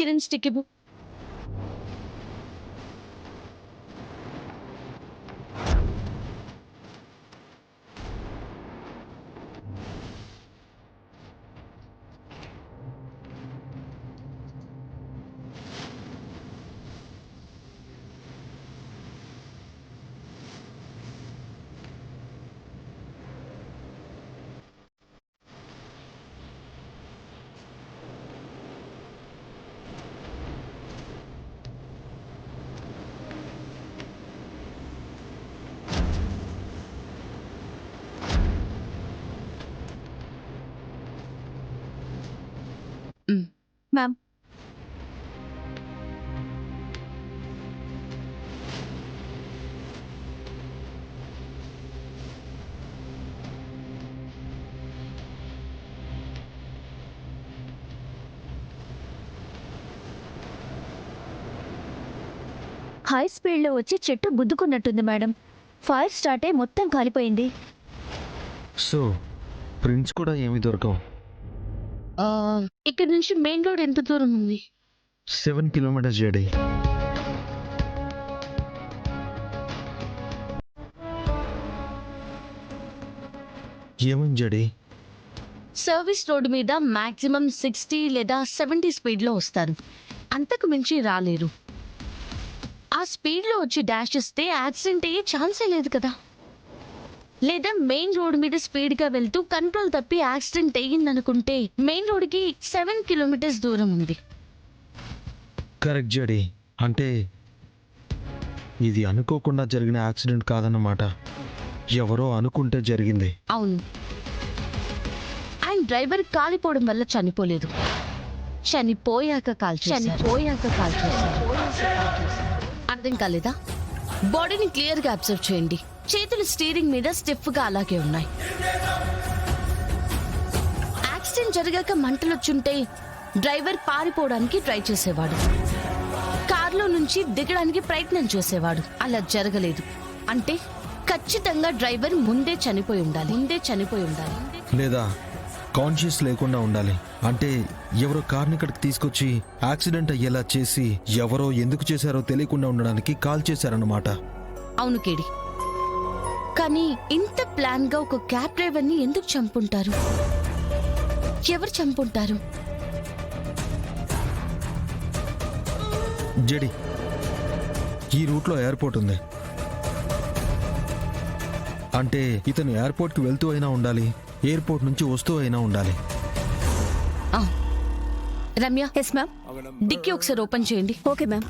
Kiran stick ఇవ్వు. Ma'am, high స్పీడ్లో వచ్చి చెట్టు గుద్దుకున్నట్టుంది మేడం. ఫైర్ స్టార్ట్ అయి మొత్తం కాలిపోయింది. సో ప్రింట్స్ కూడా ఏమీ దొరకవు. ఇక్కడ నుంచి మెయిన్ రోడ్ ఎంత దూరం ఉంది? 7 కిలోమీటర్స్ జేడి. ఏమని జడి? సర్వీస్ రోడ్ మీద మాక్సిమం 60 లేదా 70 స్పీడ్లో వస్తారు. అంతకు మించి రాలేరు. ఆ స్పీడ్లో వచ్చి డాష్ ఇస్తే యాక్సిడెంట్ అయ్యే ఛాన్సే లేదు కదా. లేదా మెయిన్ రోడ్ మీద స్పీడ్గా వెళ్తూ కంట్రోల్ తప్పి యాక్సిడెంట్ అయ్యిందనుకుంటే మెయిన్ రోడ్కి 7 కిలోమీటర్స్ దూరం ఉంది. కరెక్ట్ జడి. అంటే ఇది అనుకోకుండా జరిగిన యాక్సిడెంట్ కాదన్నమాట. ఎవరో అనుకుంటే జరిగింది. అవును, ఆయన డ్రైవర్ కాలిపోవడం వల్ల చనిపోలేదు. చనిపోయాక అర్థం కాలేదా? బాడీని క్లియర్గా అబ్జర్వ్ చేయండి. చేతులు స్టీరింగ్ మీద స్టిఫ్గా అలాగే ఉన్నాయి. యాక్సిడెంట్ జరిగాక మంటలొచ్చుంటే డ్రైవర్ పారిపోవడానికి ట్రై చేసేవాడు. కార్లో నుంచి దిగడానికి ప్రయత్నం చేసేవాడు. అలా జరగలేదు. అంటే ఖచ్చితంగా డ్రైవర్ ముందే చనిపోయి ఉండాలి. లేదా కాన్షియస్ లేకుండా ఉండాలి. అంటే ఎవరో కార్ని ఇక్కడికి తీసుకొచ్చి యాక్సిడెంట్ అయ్యేలా చేసి ఎవరో ఎందుకు చేశారో తెలియకుండా ఉండడానికి కాల్ చేశారన్నమాట. అవును కేడి, కానీ ఇంత ప్లాన్ గా ఒక క్యాబ్ డ్రైవర్ ని ఎందుకు చంపుంటారు? ఎవరు చంపుంటారు? జడి, ఈ రూట్లో ఎయిర్పోర్ట్ ఉంది. అంటే ఇతను ఎయిర్పోర్ట్కి వెళ్తూ అయినా ఉండాలి, ఎయిర్పోర్ట్ నుంచి వస్తూ అయినా ఉండాలి. Ramya, yes ma'am. డిక్కీ ఒకసారి ఓపెన్ చేయండి. Okay ma'am.